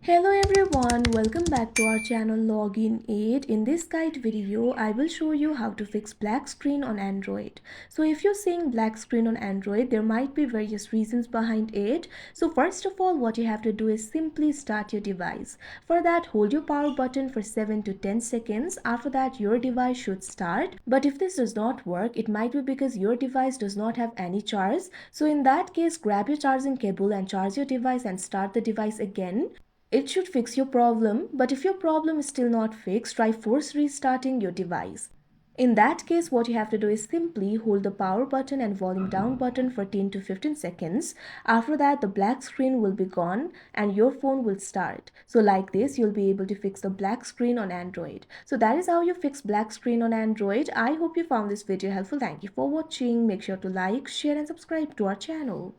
Hello everyone, welcome back to our channel Login 8. In this guide video, I will show you how to fix black screen on Android. So if you're seeing black screen on Android, there might be various reasons behind it. So first of all, what you have to do is simply start your device. For that, hold your power button for 7 to 10 seconds. After that, your device should start. But if this does not work, it might be because your device does not have any charge. So in that case, grab your charging cable and charge your device and start the device again. It should fix your problem, but if your problem is still not fixed, try force restarting your device. In that case, what you have to do is simply hold the power button and volume down button for 10 to 15 seconds. After that, the black screen will be gone and your phone will start. So like this, you'll be able to fix the black screen on Android. So that is how you fix black screen on Android. I hope you found this video helpful. Thank you for watching. Make sure to like, share and subscribe to our channel.